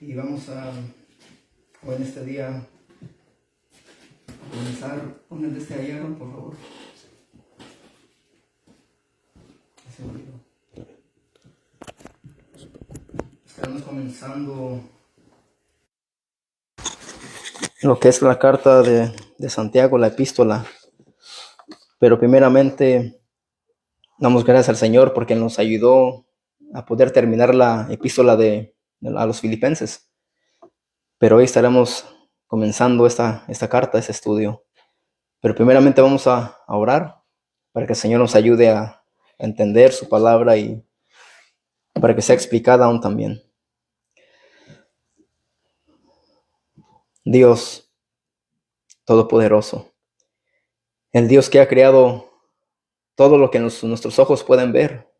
Y vamos a, hoy en este día, comenzar con el de este Aaron, por favor. Se me olvidó. Estamos comenzando lo que es la carta de Santiago, la epístola. Pero primeramente, damos gracias al Señor porque nos ayudó a poder terminar la epístola a los Filipenses. Pero hoy estaremos comenzando esta carta, este estudio. Pero primeramente vamos a orar para que el Señor nos ayude a entender su palabra y para que sea explicada aún también. Dios Todopoderoso, el Dios que ha creado todo lo que nuestros ojos pueden ver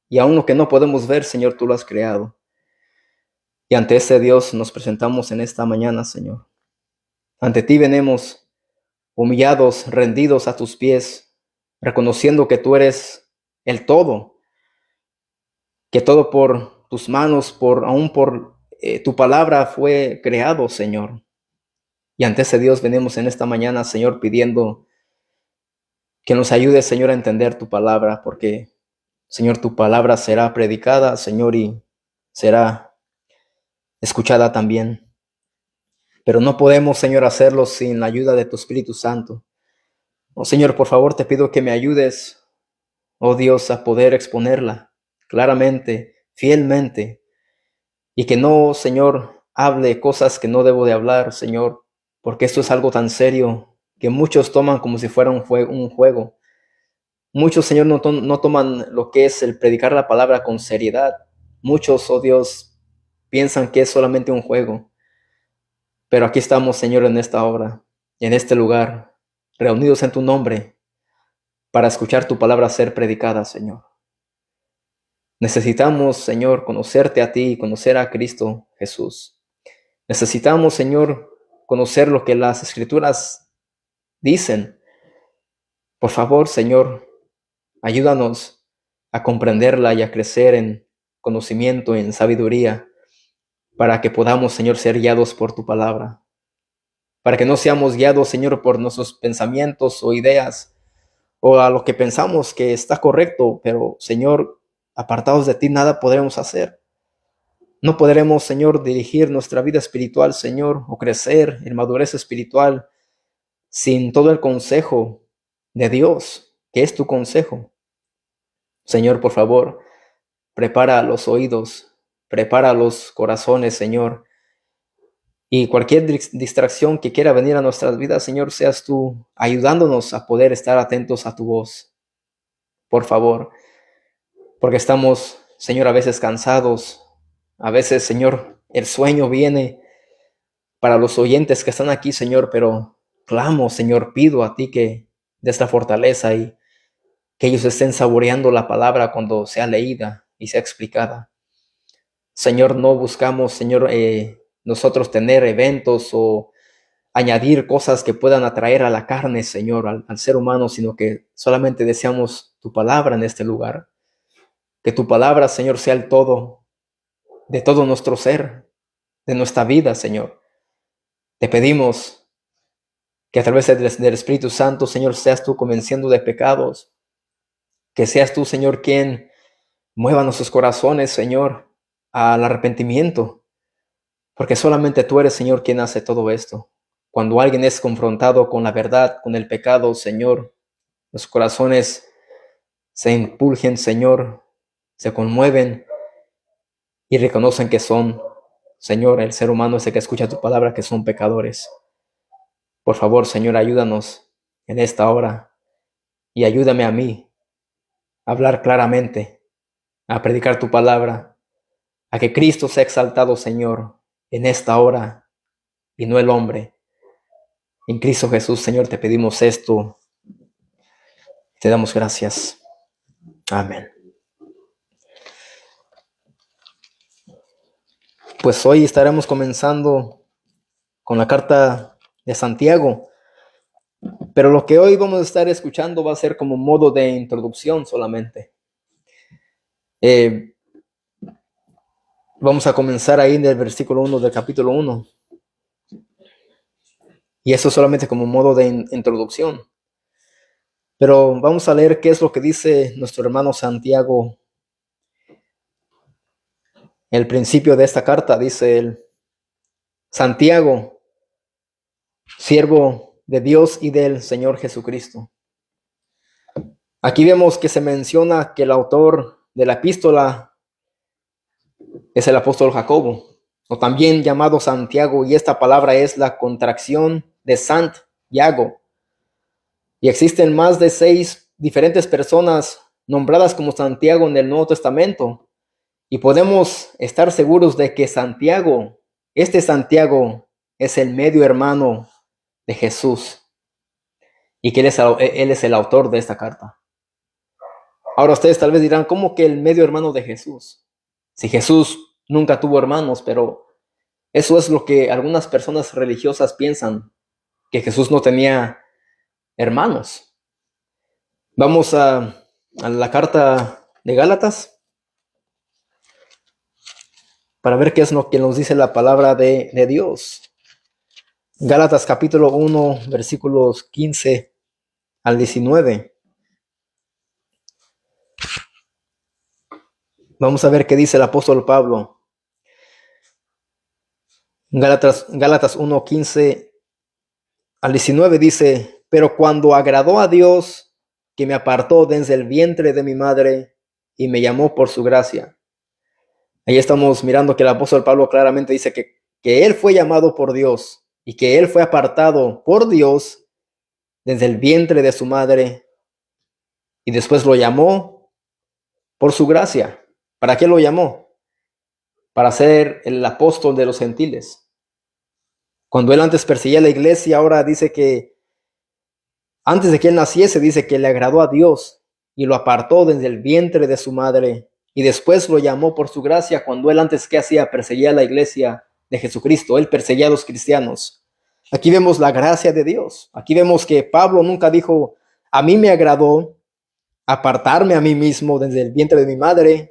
y aún lo que no podemos ver, Señor, tú lo has creado. Y ante este Dios nos presentamos en esta mañana, Señor. Ante ti venimos humillados, rendidos a tus pies, reconociendo que tú eres el todo, que todo por tus manos, aún por tu palabra fue creado, Señor. Y ante ese Dios venimos en esta mañana, Señor, pidiendo que nos ayudes, Señor, a entender tu palabra, porque, Señor, tu palabra será predicada, Señor, y será escuchada también. Pero no podemos, Señor, hacerlo sin la ayuda de tu Espíritu Santo. Oh, Señor, por favor, te pido que me ayudes, oh Dios, a poder exponerla claramente, fielmente, y que no, Señor, hable cosas que no debo de hablar, Señor, porque esto es algo tan serio que muchos toman como si fuera un juego. Muchos, Señor, no toman lo que es el predicar la palabra con seriedad. Muchos, oh Dios, piensan que es solamente un juego. Pero aquí estamos, Señor, en esta hora, en este lugar, reunidos en tu nombre, para escuchar tu palabra ser predicada, Señor. Necesitamos, Señor, conocerte a ti y conocer a Cristo Jesús. Necesitamos, Señor, conocer lo que las Escrituras dicen. Por favor, Señor, ayúdanos a comprenderla y a crecer en conocimiento, en sabiduría, para que podamos, Señor, ser guiados por tu palabra. Para que no seamos guiados, Señor, por nuestros pensamientos o ideas, o a lo que pensamos que está correcto, pero, Señor, apartados de ti nada podremos hacer. No podremos, Señor, dirigir nuestra vida espiritual, Señor, o crecer en madurez espiritual sin todo el consejo de Dios, que es tu consejo. Señor, por favor, prepara los oídos, prepara los corazones, Señor. Y cualquier distracción que quiera venir a nuestras vidas, Señor, seas tú ayudándonos a poder estar atentos a tu voz. Por favor, porque estamos, Señor, a veces cansados. A veces, Señor, el sueño viene para los oyentes que están aquí, Señor, pero clamo, Señor, pido a ti que des la fortaleza y que ellos estén saboreando la palabra cuando sea leída y sea explicada. Señor, no buscamos, Señor, nosotros tener eventos o añadir cosas que puedan atraer a la carne, Señor, al ser humano, sino que solamente deseamos tu palabra en este lugar. Que tu palabra, Señor, sea el todo de todo nuestro ser, de nuestra vida, Señor. Te pedimos que a través del Espíritu Santo, Señor, seas tú convenciendo de pecados. Que seas tú, Señor, quien mueva nuestros corazones, Señor, al arrepentimiento. Porque solamente tú eres, Señor, quien hace todo esto. Cuando alguien es confrontado con la verdad, con el pecado, Señor, los corazones se impulgen, Señor, se conmueven y reconocen que son, Señor, el ser humano ese que escucha tu palabra, que son pecadores. Por favor, Señor, ayúdanos en esta hora y ayúdame a mí a hablar claramente, a predicar tu palabra, a que Cristo sea exaltado, Señor, en esta hora y no el hombre. En Cristo Jesús, Señor, te pedimos esto. Te damos gracias. Amén. Pues hoy estaremos comenzando con la carta de Santiago. Pero lo que hoy vamos a estar escuchando va a ser como modo de introducción solamente. Vamos a comenzar ahí en el versículo 1 del capítulo 1. Y eso solamente como modo de introducción. Pero vamos a leer qué es lo que dice nuestro hermano Santiago. El principio de esta carta dice él: Santiago, siervo de Dios y del Señor Jesucristo. Aquí vemos que se menciona que el autor de la epístola es el apóstol Jacobo, o también llamado Santiago, y esta palabra es la contracción de Sant Yago. Y existen más de 6 diferentes personas nombradas como Santiago en el Nuevo Testamento, y podemos estar seguros de que Santiago, este Santiago, es el medio hermano de Jesús, y que él es el autor de esta carta. Ahora ustedes tal vez dirán, ¿cómo que el medio hermano de Jesús? Si Jesús nunca tuvo hermanos, pero eso es lo que algunas personas religiosas piensan, que Jesús no tenía hermanos. Vamos a la carta de Gálatas para ver qué es lo que nos dice la palabra de Dios. Gálatas capítulo 1, versículos 15 al 19. Vamos a ver qué dice el apóstol Pablo. Gálatas 1, 15 al 19 dice: pero cuando agradó a Dios, que me apartó desde el vientre de mi madre y me llamó por su gracia. Ahí estamos mirando que el apóstol Pablo claramente dice que él fue llamado por Dios y que él fue apartado por Dios desde el vientre de su madre, y después lo llamó por su gracia. ¿Para qué lo llamó? Para ser el apóstol de los gentiles. Cuando él antes perseguía la iglesia, ahora dice que antes de que él naciese, dice que le agradó a Dios y lo apartó desde el vientre de su madre, y después lo llamó por su gracia. Cuando él antes, ¿qué hacía? Perseguía la iglesia de Jesucristo. Él perseguía a los cristianos. Aquí vemos la gracia de Dios. Aquí vemos que Pablo nunca dijo: a mí me agradó apartarme a mí mismo desde el vientre de mi madre,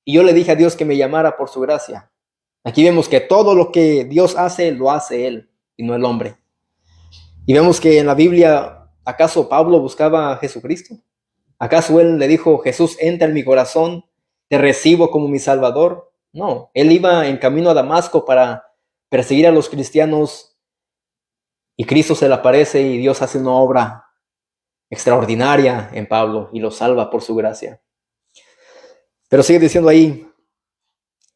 y yo le dije a Dios que me llamara por su gracia. Aquí vemos que todo lo que Dios hace, lo hace Él y no el hombre. Y vemos que en la Biblia, ¿acaso Pablo buscaba a Jesucristo? ¿Acaso él le dijo: Jesús, entra en mi corazón, te recibo como mi Salvador? No, él iba en camino a Damasco para perseguir a los cristianos, y Cristo se le aparece y Dios hace una obra extraordinaria en Pablo y lo salva por su gracia. Pero sigue diciendo ahí: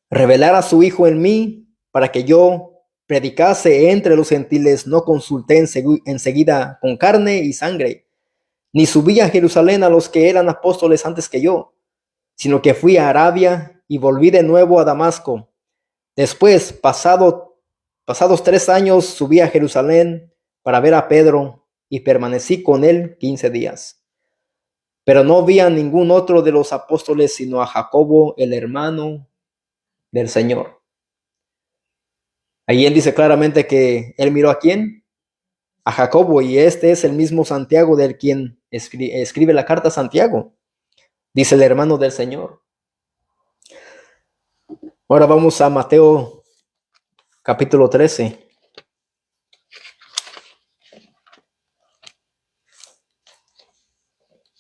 revelar a su Hijo en mí para que yo predicase entre los gentiles. No consulté enseguida con carne y sangre, ni subí a Jerusalén a los que eran apóstoles antes que yo, sino que fui a Arabia y volví de nuevo a Damasco. Después, pasados 3 años, subí a Jerusalén para ver a Pedro y permanecí con él 15 días. Pero no vi a ningún otro de los apóstoles, sino a Jacobo, el hermano del Señor. Ahí él dice claramente que él miró ¿a quién? A Jacobo, y este es el mismo Santiago del quien escribe la carta a Santiago. Dice el hermano del Señor. Ahora vamos a Mateo capítulo 13.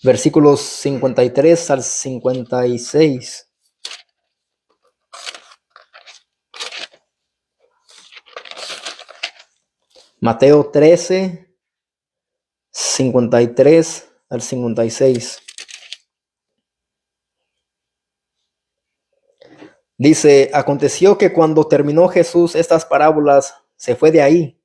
Versículos 53 al 56. Mateo 13, 53 al 56. Dice: aconteció que cuando terminó Jesús estas parábolas, se fue de ahí,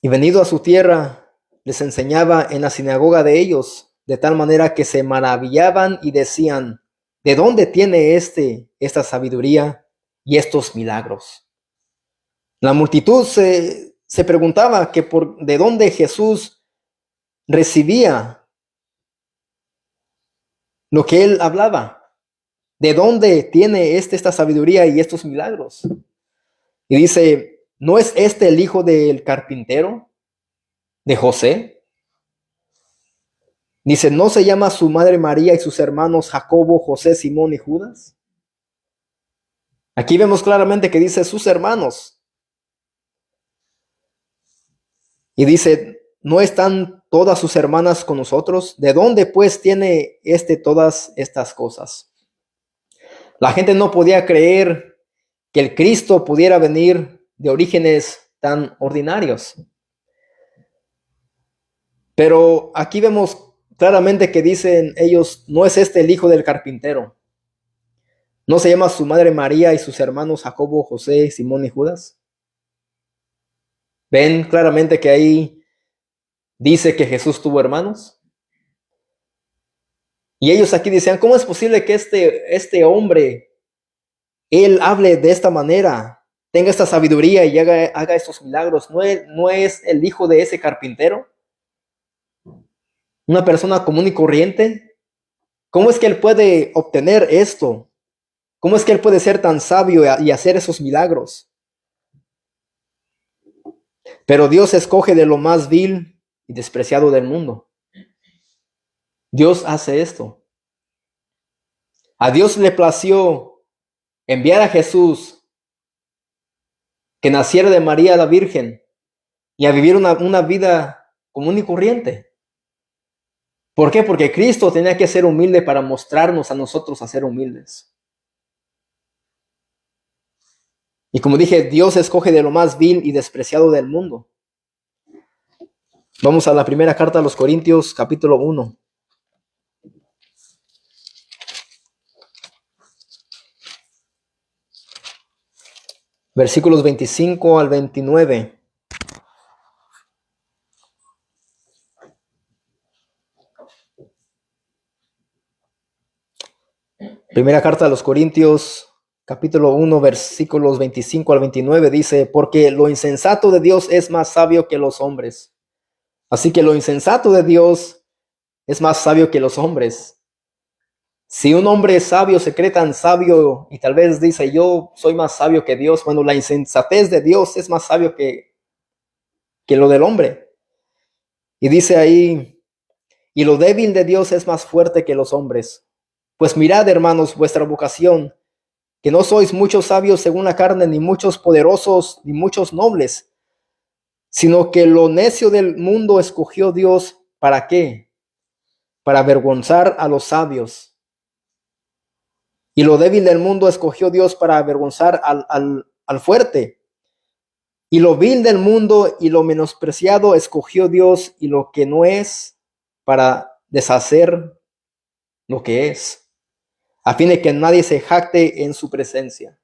y venido a su tierra, les enseñaba en la sinagoga de ellos, de tal manera que se maravillaban y decían: ¿de dónde tiene esta sabiduría y estos milagros? La multitud se preguntaba que de dónde Jesús recibía lo que él hablaba. ¿De dónde tiene esta sabiduría y estos milagros? Y dice: ¿no es este el hijo del carpintero, de José? Dice, ¿no se llama su madre María y sus hermanos Jacobo, José, Simón y Judas? Aquí vemos claramente que dice sus hermanos. Y dice, ¿no están todas sus hermanas con nosotros? ¿De dónde pues tiene todas estas cosas? La gente no podía creer que el Cristo pudiera venir de orígenes tan ordinarios. Pero aquí vemos claramente que dicen ellos, ¿no es este el hijo del carpintero? ¿No se llama su madre María y sus hermanos Jacobo, José, Simón y Judas? ¿Ven claramente que ahí dice que Jesús tuvo hermanos? Y ellos aquí decían, ¿cómo es posible que este hombre, él hable de esta manera, tenga esta sabiduría y haga estos milagros? ¿No es el hijo de ese carpintero? ¿Una persona común y corriente? ¿Cómo es que él puede obtener esto? ¿Cómo es que él puede ser tan sabio y hacer esos milagros? Pero Dios escoge de lo más vil y despreciado del mundo. Dios hace esto. A Dios le plació enviar a Jesús, que naciera de María la Virgen, y a vivir una vida común y corriente. ¿Por qué? Porque Cristo tenía que ser humilde para mostrarnos a nosotros a ser humildes. Y como dije, Dios escoge de lo más vil y despreciado del mundo. Vamos a la primera carta a los Corintios, capítulo 1. Versículos 25 al 29. Primera carta a los Corintios, capítulo 1, versículos 25 al 29 dice, porque lo insensato de Dios es más sabio que los hombres. Así que lo insensato de Dios es más sabio que los hombres. Si un hombre sabio se cree tan sabio y tal vez dice, yo soy más sabio que Dios, bueno, la insensatez de Dios es más sabio que lo del hombre. Y dice ahí, y lo débil de Dios es más fuerte que los hombres. Pues mirad, hermanos, vuestra vocación, que no sois muchos sabios según la carne, ni muchos poderosos, ni muchos nobles, sino que lo necio del mundo escogió Dios, ¿para qué? Para avergonzar a los sabios. Y lo débil del mundo escogió Dios para avergonzar al fuerte. Y lo vil del mundo y lo menospreciado escogió Dios, y lo que no es, para deshacer lo que es, a fin de que nadie se jacte en su presencia.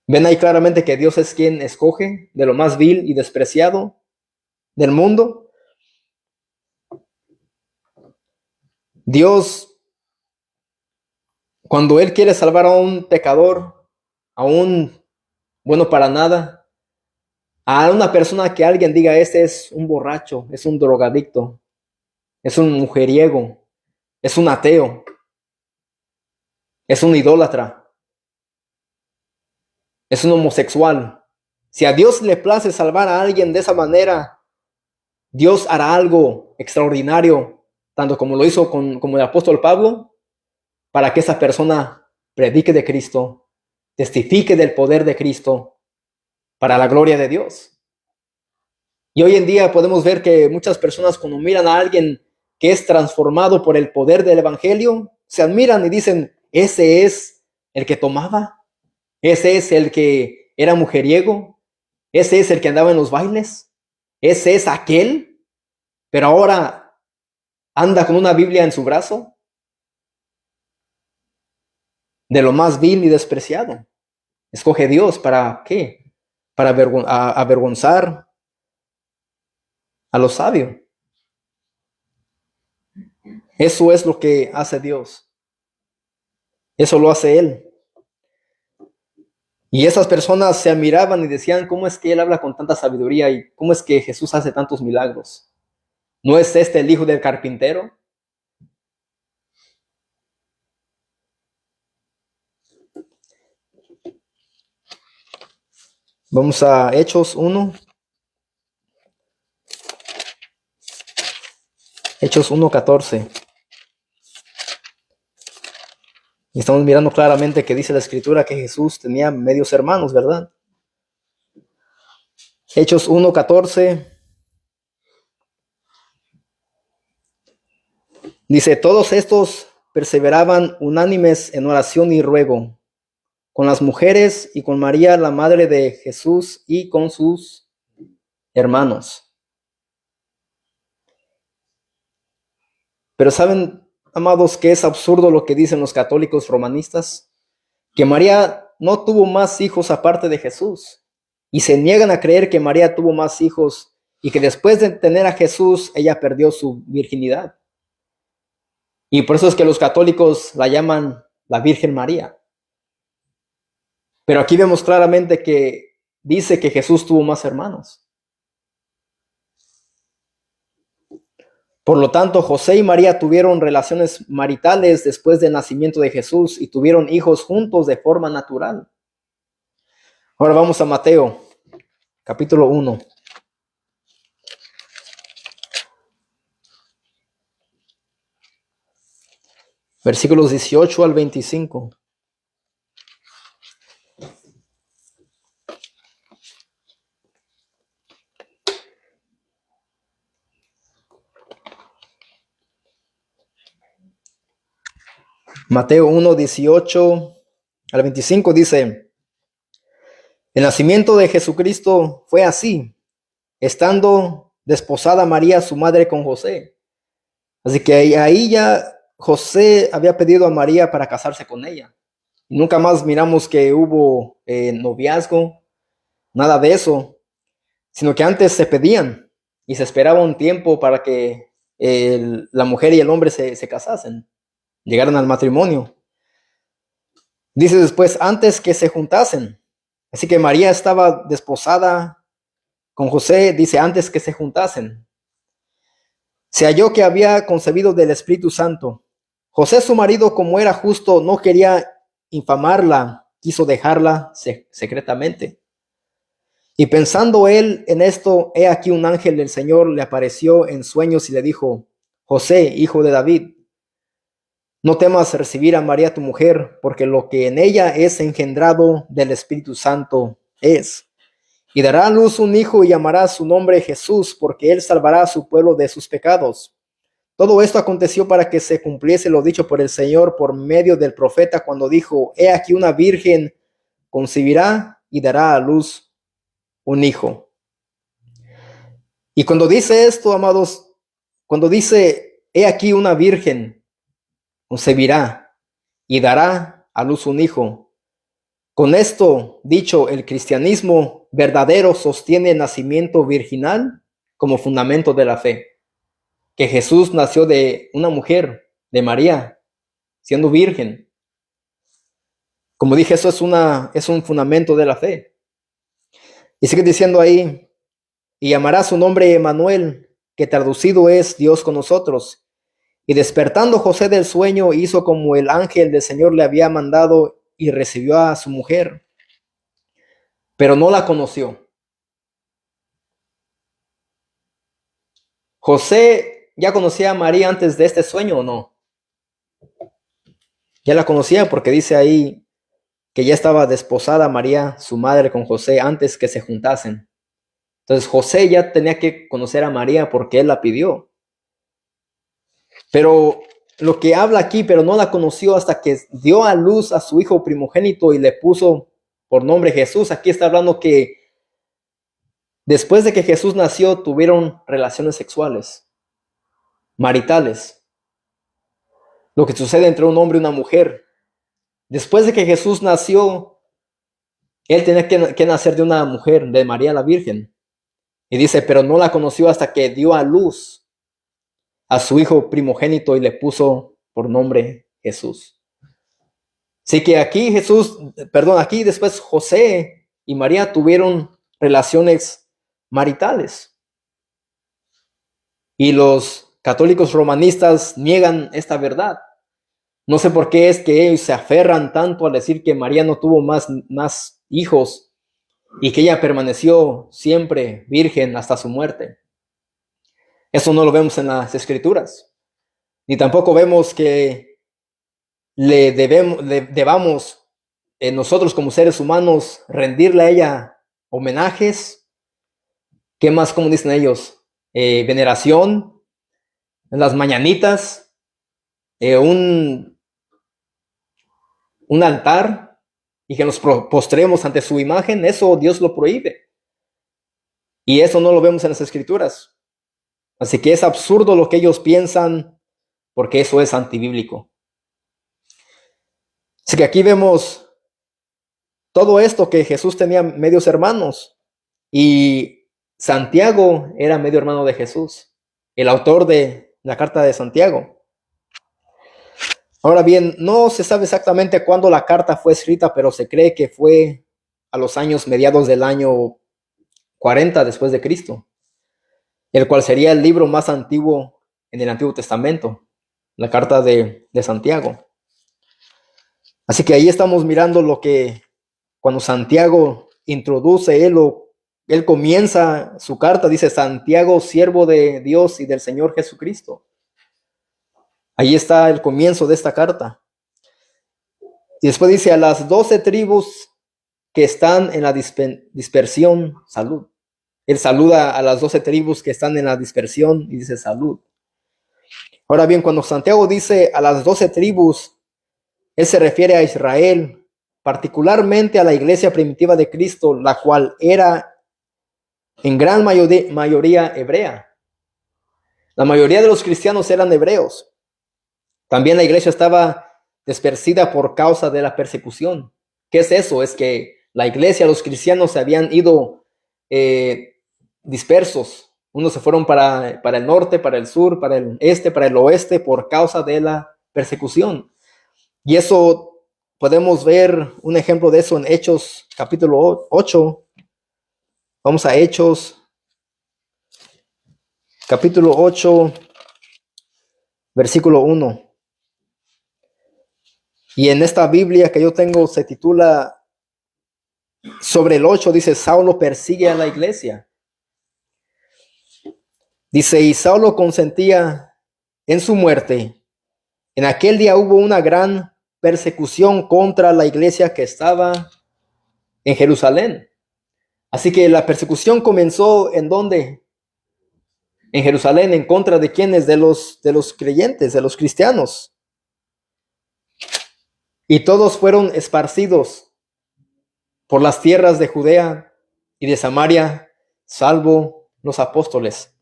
Ven ahí claramente que Dios es quien escoge de lo más vil y despreciado del mundo. Dios, cuando Él quiere salvar a un pecador, a un bueno para nada, a una persona que alguien diga, este es un borracho, es un drogadicto, es un mujeriego, es un ateo, es un idólatra, es un homosexual. Si a Dios le place salvar a alguien de esa manera, Dios hará algo extraordinario, tanto como lo hizo como el apóstol Pablo, para que esa persona predique de Cristo, testifique del poder de Cristo, para la gloria de Dios. Y hoy en día podemos ver que muchas personas, cuando miran a alguien que es transformado por el poder del evangelio, se admiran y dicen, ese es el que tomaba, ese es el que era mujeriego, ese es el que andaba en los bailes, ese es aquel, pero ahora anda con una Biblia en su brazo. De lo más vil y despreciado escoge Dios. ¿Para qué? Para avergonzar a los sabios. Eso es lo que hace Dios. Eso lo hace Él. Y esas personas se admiraban y decían, ¿cómo es que Él habla con tanta sabiduría? ¿Y cómo es que Jesús hace tantos milagros? ¿No es este el hijo del carpintero? Vamos a Hechos 1. Hechos 1:14. Y estamos mirando claramente que dice la Escritura que Jesús tenía medios hermanos, ¿verdad? Hechos 1:14. Dice, todos estos perseveraban unánimes en oración y ruego, con las mujeres y con María, la madre de Jesús, y con sus hermanos. Pero ¿saben, amados, que es absurdo lo que dicen los católicos romanistas? Que María no tuvo más hijos aparte de Jesús. Y se niegan a creer que María tuvo más hijos y que después de tener a Jesús, ella perdió su virginidad. Y por eso es que los católicos la llaman la Virgen María. Pero aquí vemos claramente que dice que Jesús tuvo más hermanos. Por lo tanto, José y María tuvieron relaciones maritales después del nacimiento de Jesús y tuvieron hijos juntos de forma natural. Ahora vamos a Mateo, capítulo 1. Versículos 18 al 25. Mateo 1, 18 al 25 dice, el nacimiento de Jesucristo fue así, estando desposada María, su madre, con José. Así que ahí ya José había pedido a María para casarse con ella. Nunca más miramos que hubo noviazgo, nada de eso, sino que antes se pedían y se esperaba un tiempo para que la mujer y el hombre se casasen, llegaran al matrimonio. Dice después, antes que se juntasen. Así que María estaba desposada con José, dice, antes que se juntasen. Se halló que había concebido del Espíritu Santo. José, su marido, como era justo, no quería infamarla, quiso dejarla secretamente. Y pensando él en esto, he aquí un ángel del Señor le apareció en sueños y le dijo, José, hijo de David, no temas recibir a María tu mujer, porque lo que en ella es engendrado del Espíritu Santo es. Y dará a luz un hijo y llamará su nombre Jesús, porque él salvará a su pueblo de sus pecados. Todo esto aconteció para que se cumpliese lo dicho por el Señor por medio del profeta cuando dijo, he aquí una virgen concebirá y dará a luz un hijo. Y cuando dice esto, amados, cuando dice, he aquí una virgen concebirá y dará a luz un hijo, con esto dicho, el cristianismo verdadero sostiene el nacimiento virginal como fundamento de la fe. Que Jesús nació de una mujer, de María, siendo virgen. Como dije, eso es un fundamento de la fe. Y sigue diciendo ahí, y llamará su nombre Emmanuel, que traducido es Dios con nosotros. Y despertando José del sueño, hizo como el ángel del Señor le había mandado y recibió a su mujer, pero no la conoció. José ya conocía a María antes de este sueño, ¿o no? Ya la conocía porque dice ahí que ya estaba desposada María, su madre, con José antes que se juntasen. Entonces José ya tenía que conocer a María porque él la pidió. Pero lo que habla aquí, pero no la conoció hasta que dio a luz a su hijo primogénito y le puso por nombre Jesús. Aquí está hablando que después de que Jesús nació, tuvieron relaciones sexuales, maritales. Lo que sucede entre un hombre y una mujer. Después de que Jesús nació, él tenía que nacer de una mujer, de María la Virgen. Y dice, pero no la conoció hasta que dio a luz a su hijo primogénito y le puso por nombre Jesús. Así que aquí aquí después José y María tuvieron relaciones maritales. Y los católicos romanistas niegan esta verdad. No sé por qué es que ellos se aferran tanto al decir que María no tuvo más hijos y que ella permaneció siempre virgen hasta su muerte. Eso no lo vemos en las Escrituras. Ni tampoco vemos que debamos nosotros como seres humanos rendirle a ella homenajes. ¿Qué más, como dicen ellos? Veneración, en las mañanitas, un altar y que nos postremos ante su imagen. Eso Dios lo prohíbe. Y eso no lo vemos en las Escrituras. Así que es absurdo lo que ellos piensan, porque eso es antibíblico. Así que aquí vemos todo esto, que Jesús tenía medios hermanos y Santiago era medio hermano de Jesús, el autor de la carta de Santiago. Ahora bien, no se sabe exactamente cuándo la carta fue escrita, pero se cree que fue a los años mediados del año 40 después de Cristo, el cual sería el libro más antiguo en el Antiguo Testamento, la carta de Santiago. Así que ahí estamos mirando lo que cuando Santiago introduce, él comienza su carta, dice: Santiago, siervo de Dios y del Señor Jesucristo. Ahí está el comienzo de esta carta. Y después dice: a las 12 tribus que están en la dispersión, salud. Él saluda a las 12 tribus que están en la dispersión y dice salud. Ahora bien, cuando Santiago dice a las 12 tribus, él se refiere a Israel, particularmente a la iglesia primitiva de Cristo, la cual era en gran mayoría hebrea. La mayoría de los cristianos eran hebreos. También la iglesia estaba dispersada por causa de la persecución. ¿Qué es eso? Es que la iglesia, los cristianos se habían ido dispersos. Unos se fueron para el norte, para el sur, para el este, para el oeste, por causa de la persecución. Y eso podemos ver un ejemplo de eso en Hechos capítulo 8. Vamos a Hechos capítulo 8, versículo 1. Y en esta Biblia que yo tengo se titula sobre el 8, dice: Saulo persigue a la iglesia. Dice: y Saulo consentía en su muerte. En aquel día hubo una gran persecución contra la iglesia que estaba en Jerusalén. Así que la persecución comenzó ¿en dónde? En Jerusalén. ¿En contra de quiénes? De los creyentes, de los cristianos. Y todos fueron esparcidos por las tierras de Judea y de Samaria, salvo los apóstoles.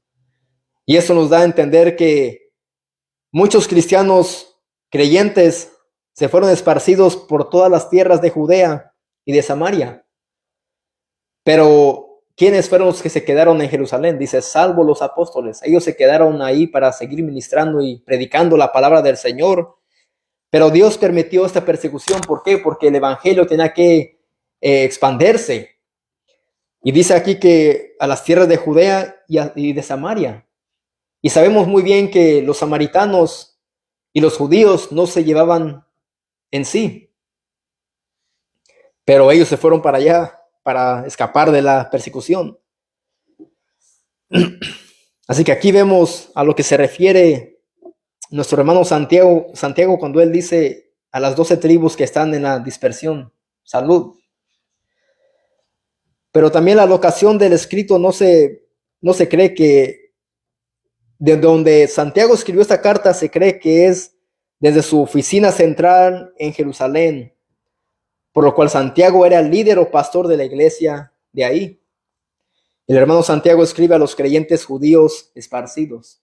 Y eso nos da a entender que muchos cristianos creyentes se fueron esparcidos por todas las tierras de Judea y de Samaria. Pero ¿quiénes fueron los que se quedaron en Jerusalén? Dice: salvo los apóstoles. Ellos se quedaron ahí para seguir ministrando y predicando la palabra del Señor. Pero Dios permitió esta persecución. ¿Por qué? Porque el evangelio tenía que expandirse. Y dice aquí que a las tierras de Judea y de Samaria. Y sabemos muy bien que los samaritanos y los judíos no se llevaban en sí. Pero ellos se fueron para allá para escapar de la persecución. Así que aquí vemos a lo que se refiere nuestro hermano Santiago cuando él dice a las 12 tribus que están en la dispersión, salud. Pero también la locación del escrito no se cree que de donde Santiago escribió esta carta, se cree que es desde su oficina central en Jerusalén, por lo cual Santiago era el líder o pastor de la iglesia de ahí. El hermano Santiago escribe a los creyentes judíos esparcidos.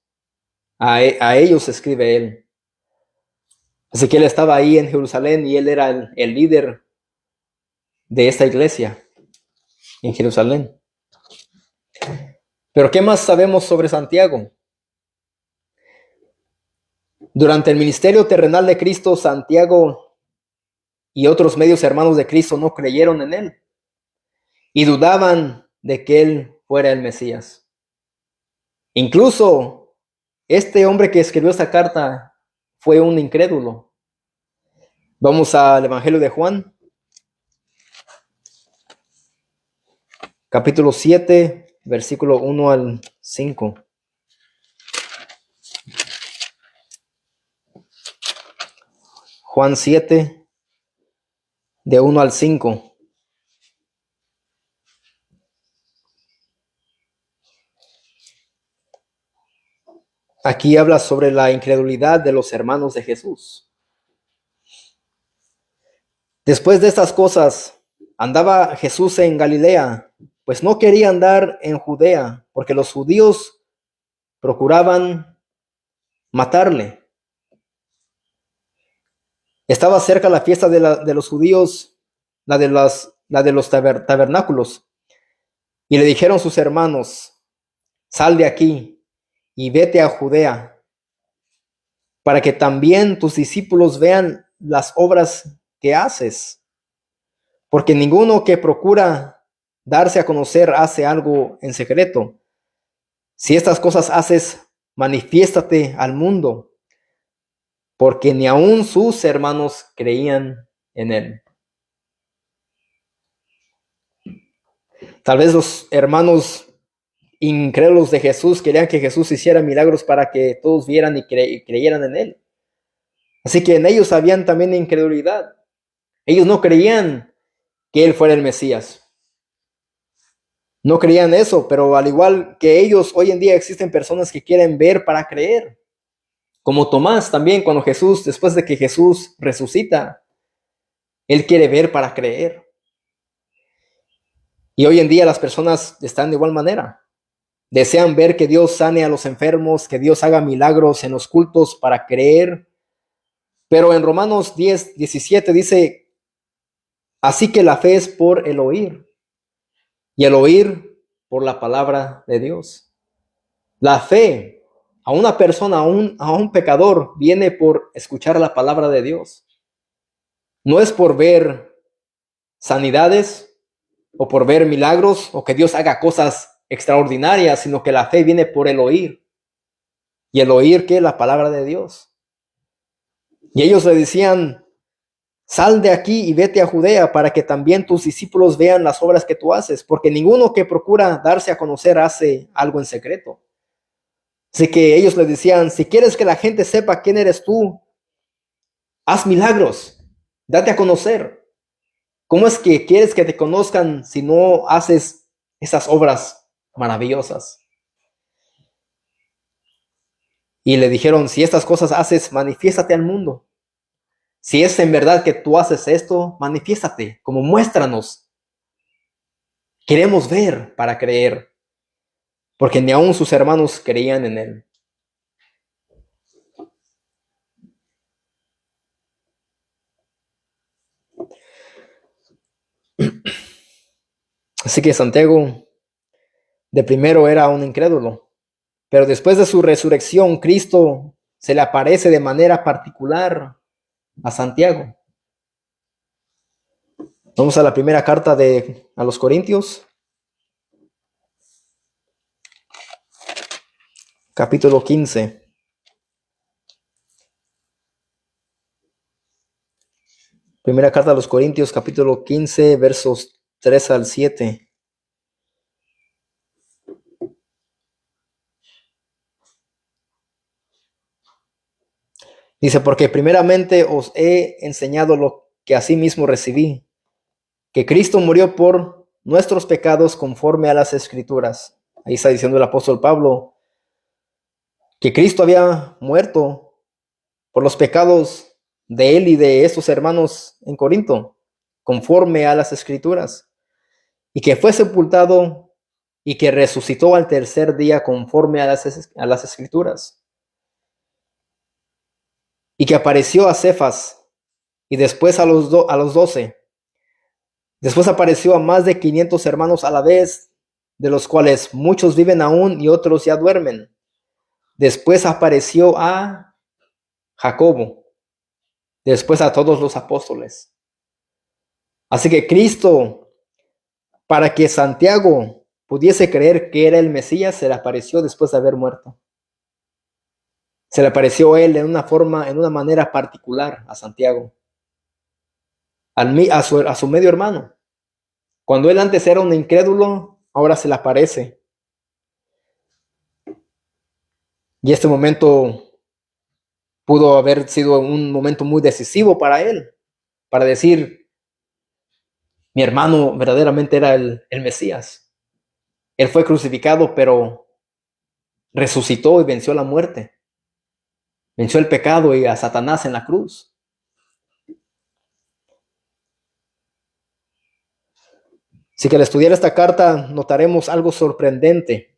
A ellos escribe él. Así que él estaba ahí en Jerusalén y él era el líder de esta iglesia en Jerusalén. Pero ¿qué más sabemos sobre Santiago? Durante el ministerio terrenal de Cristo, Santiago y otros medios hermanos de Cristo no creyeron en él y dudaban de que él fuera el Mesías. Incluso este hombre que escribió esta carta fue un incrédulo. Vamos al Evangelio de Juan, capítulo 7, versículo 1 al 5. Juan 7, de 1 al 5. Aquí habla sobre la incredulidad de los hermanos de Jesús. Después de estas cosas, andaba Jesús en Galilea, pues no quería andar en Judea, porque los judíos procuraban matarle. Estaba cerca la fiesta de los judíos, la de los tabernáculos. Y le dijeron sus hermanos: sal de aquí y vete a Judea, para que también tus discípulos vean las obras que haces. Porque ninguno que procura darse a conocer hace algo en secreto. Si estas cosas haces, manifiéstate al mundo, porque ni aun sus hermanos creían en él. Tal vez los hermanos incrédulos de Jesús querían que Jesús hiciera milagros para que todos vieran y creyeran en él. Así que en ellos habían también incredulidad. Ellos no creían que él fuera el Mesías. No creían eso, pero al igual que ellos, hoy en día existen personas que quieren ver para creer. Como Tomás también, cuando Jesús, después de que Jesús resucita, él quiere ver para creer. Y hoy en día las personas están de igual manera. Desean ver que Dios sane a los enfermos, que Dios haga milagros en los cultos para creer. Pero en Romanos 10:17 dice: así que la fe es por el oír, y el oír por la palabra de Dios. La fe a una persona, a un pecador, viene por escuchar la palabra de Dios. No es por ver sanidades o por ver milagros o que Dios haga cosas extraordinarias, sino que la fe viene por el oír. Y el oír, ¿qué? La palabra de Dios. Y ellos le decían: sal de aquí y vete a Judea, para que también tus discípulos vean las obras que tú haces, porque ninguno que procura darse a conocer hace algo en secreto. Así que ellos le decían: si quieres que la gente sepa quién eres tú, haz milagros, date a conocer. ¿Cómo es que quieres que te conozcan si no haces esas obras maravillosas? Y le dijeron: si estas cosas haces, manifiéstate al mundo. Si es en verdad que tú haces esto, manifiéstate, como muéstranos. Queremos ver para creer, porque ni aun sus hermanos creían en él. Así que Santiago de primero era un incrédulo, pero después de su resurrección, Cristo se le aparece de manera particular a Santiago. Vamos a la primera carta a los Corintios, capítulo 15. Primera carta a los Corintios, capítulo 15, versos 3 al 7. Dice: porque primeramente os he enseñado lo que asimismo recibí, que Cristo murió por nuestros pecados conforme a las Escrituras. Ahí está diciendo el apóstol Pablo que Cristo había muerto por los pecados de él y de estos hermanos en Corinto, conforme a las Escrituras, y que fue sepultado y que resucitó al tercer día conforme a las Escrituras, y que apareció a Cefas y después a los 12. Después apareció a más de 500 hermanos a la vez, de los cuales muchos viven aún y otros ya duermen. Después apareció a Jacobo, después a todos los apóstoles. Así que Cristo, para que Santiago pudiese creer que era el Mesías, se le apareció después de haber muerto. Se le apareció él en una manera particular a Santiago, a su medio hermano. Cuando él antes era un incrédulo, ahora se le aparece. Y este momento Pudo haber sido un momento muy decisivo para él, para decir, mi hermano verdaderamente era el Mesías. Él fue crucificado, pero resucitó y venció la muerte. Venció el pecado y a Satanás en la cruz. Así que al estudiar esta carta notaremos algo sorprendente,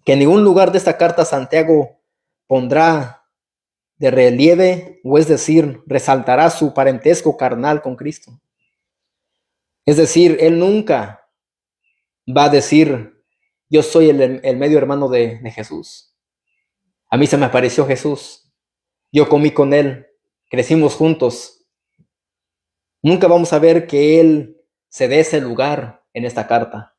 que en ningún lugar de esta carta Santiago pondrá de relieve, o es decir, resaltará su parentesco carnal con Cristo. Es decir, él nunca va a decir, yo soy el medio hermano de Jesús. A mí se me apareció Jesús. Yo comí con él. Crecimos juntos. Nunca vamos a ver que él se dé ese lugar en esta carta,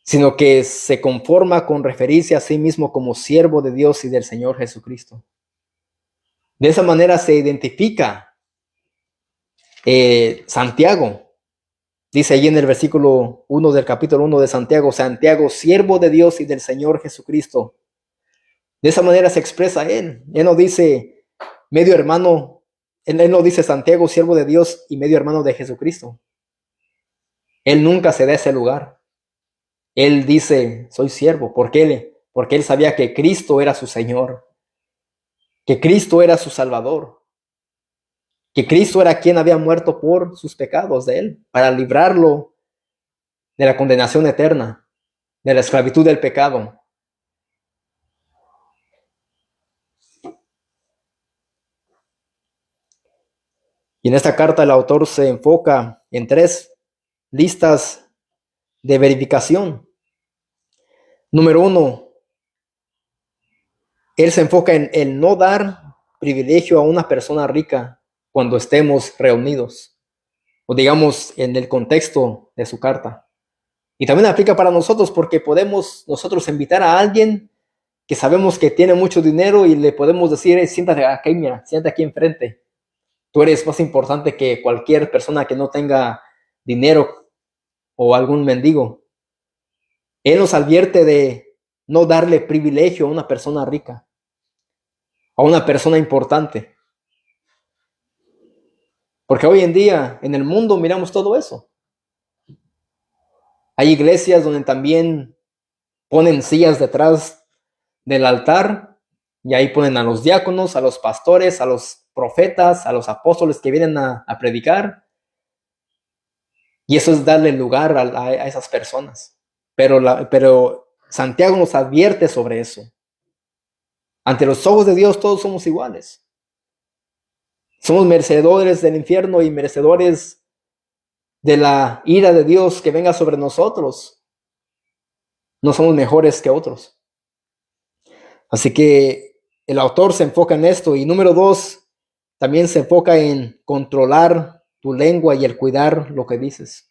sino que se conforma con referirse a sí mismo como siervo de Dios y del Señor Jesucristo. De esa manera se identifica Santiago. Dice allí en el versículo 1 del capítulo 1 de Santiago, Santiago, siervo de Dios y del Señor Jesucristo. De esa manera se expresa él. Él no dice medio hermano, él no dice Santiago, siervo de Dios y medio hermano de Jesucristo. Él nunca se da ese lugar. Él dice, soy siervo. ¿Por qué? Porque él sabía que Cristo era su Señor, que Cristo era su Salvador, que Cristo era quien había muerto por sus pecados de él, para librarlo de la condenación eterna, de la esclavitud del pecado. Y en esta carta el autor se enfoca en 3 listas de verificación. Número 1, él se enfoca en el no dar privilegio a una persona rica cuando estemos reunidos, o digamos en el contexto de su carta. Y también aplica para nosotros porque podemos nosotros invitar a alguien que sabemos que tiene mucho dinero y le podemos decir, siéntate aquí, mira, siéntate aquí enfrente. Tú eres más importante que cualquier persona que no tenga dinero o algún mendigo. Él nos advierte de no darle privilegio a una persona rica, a una persona importante. Porque hoy en día en el mundo miramos todo eso. Hay iglesias donde también ponen sillas detrás del altar y ahí ponen a los diáconos, a los pastores, a los profetas, a los apóstoles que vienen a predicar. Y eso es darle lugar a esas personas. Pero Santiago nos advierte sobre eso. Ante los ojos de Dios todos somos iguales. Somos merecedores del infierno y merecedores de la ira de Dios que venga sobre nosotros. No somos mejores que otros. Así que el autor se enfoca en esto. Y número 2, también se enfoca en controlar tu lengua y el cuidar lo que dices.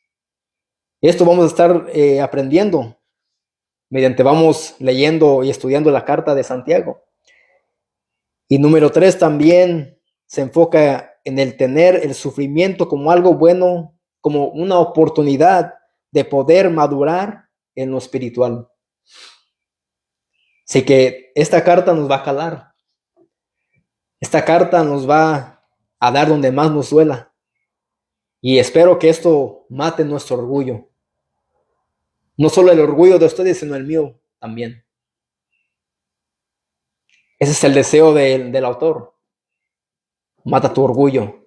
Esto vamos a estar aprendiendo mediante vamos leyendo y estudiando la carta de Santiago. Y número 3 también se enfoca en el tener el sufrimiento como algo bueno, como una oportunidad de poder madurar en lo espiritual. Así que esta carta nos va a calar. Esta carta nos va a dar donde más nos duela. Y espero que esto mate nuestro orgullo. No solo el orgullo de ustedes, sino el mío también. Ese es el deseo del autor. Mata tu orgullo.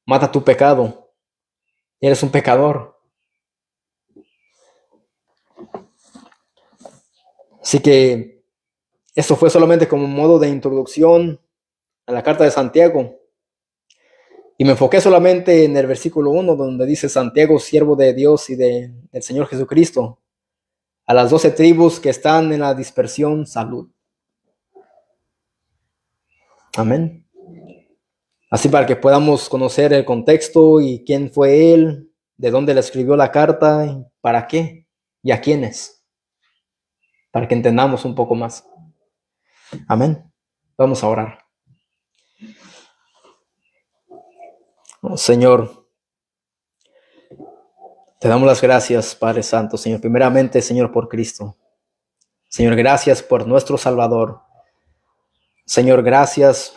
Mata tu pecado. Eres un pecador. Así que esto fue solamente como un modo de introducción a la carta de Santiago. Y me enfoqué solamente en el versículo 1, donde dice Santiago, siervo de Dios y del Señor Jesucristo, a las 12 tribus que están en la dispersión, salud. Amén. Así para que podamos conocer el contexto y quién fue él, de dónde le escribió la carta, y para qué y a quiénes, para que entendamos un poco más. Amén. Vamos a orar. Oh, Señor, te damos las gracias, Padre Santo, Señor. Primeramente, Señor, por Cristo. Señor, gracias por nuestro Salvador. Señor, gracias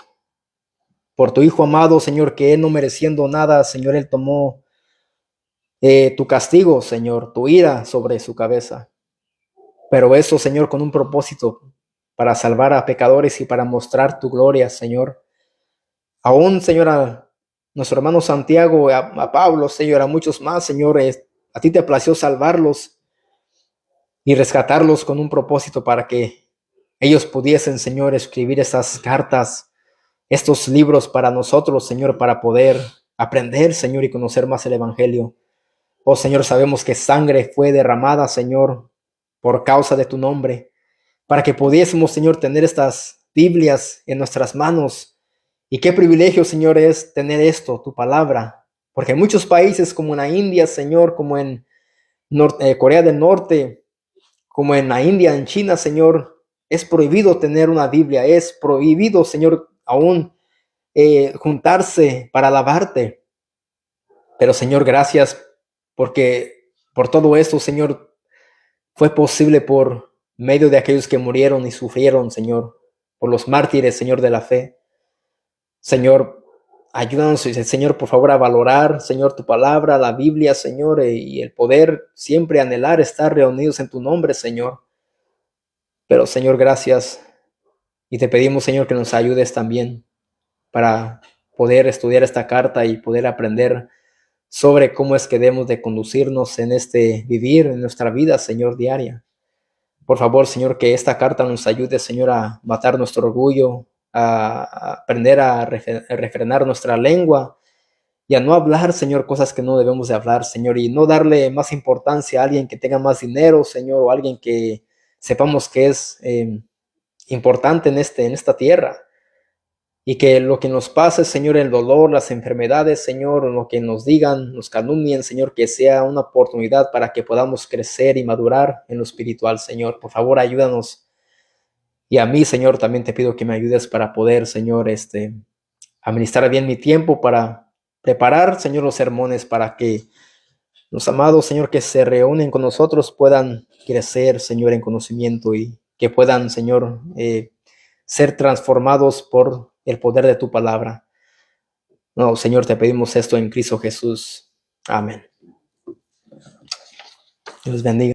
por tu Hijo amado, Señor, que Él no mereciendo nada, Señor, Él tomó tu castigo, Señor, tu ira sobre su cabeza. Pero eso, Señor, con un propósito, para salvar a pecadores y para mostrar tu gloria, Señor. Aún, Señor, a nuestro hermano Santiago, a Pablo, Señor, a muchos más, Señor, a ti te plació salvarlos y rescatarlos con un propósito para que ellos pudiesen, Señor, escribir esas cartas, estos libros para nosotros, Señor, para poder aprender, Señor, y conocer más el Evangelio. Oh, Señor, sabemos que sangre fue derramada, Señor, por causa de tu nombre, para que pudiésemos, Señor, tener estas Biblias en nuestras manos. Y qué privilegio, Señor, es tener esto, tu palabra, porque en muchos países como en la India, Señor, como en Corea del Norte, como en la India, en China, Señor, es prohibido tener una Biblia, es prohibido, Señor, aún juntarse para alabarte. Pero, Señor, gracias porque por todo esto, Señor, fue posible por medio de aquellos que murieron y sufrieron, Señor, por los mártires, Señor, de la fe. Señor, ayúdanos, Señor, por favor, a valorar, Señor, tu palabra, la Biblia, Señor, y el poder siempre anhelar estar reunidos en tu nombre, Señor. Pero, Señor, gracias. Y te pedimos, Señor, que nos ayudes también para poder estudiar esta carta y poder aprender sobre cómo es que debemos de conducirnos en este vivir, en nuestra vida, Señor, diaria. Por favor, Señor, que esta carta nos ayude, Señor, a matar nuestro orgullo, a aprender a refrenar nuestra lengua y a no hablar, Señor, cosas que no debemos de hablar, Señor, y no darle más importancia a alguien que tenga más dinero, Señor, o a alguien que sepamos que es importante en esta tierra. Y que lo que nos pase, Señor, el dolor, las enfermedades, Señor, lo que nos digan, nos calumnien, Señor, que sea una oportunidad para que podamos crecer y madurar en lo espiritual, Señor. Por favor, ayúdanos. Y a mí, Señor, también te pido que me ayudes para poder, Señor, administrar bien mi tiempo, para preparar, Señor, los sermones, para que los amados, Señor, que se reúnen con nosotros puedan crecer, Señor, en conocimiento y que puedan, Señor, ser transformados por el poder de tu palabra. No, Señor, te pedimos esto en Cristo Jesús. Amén. Dios bendiga.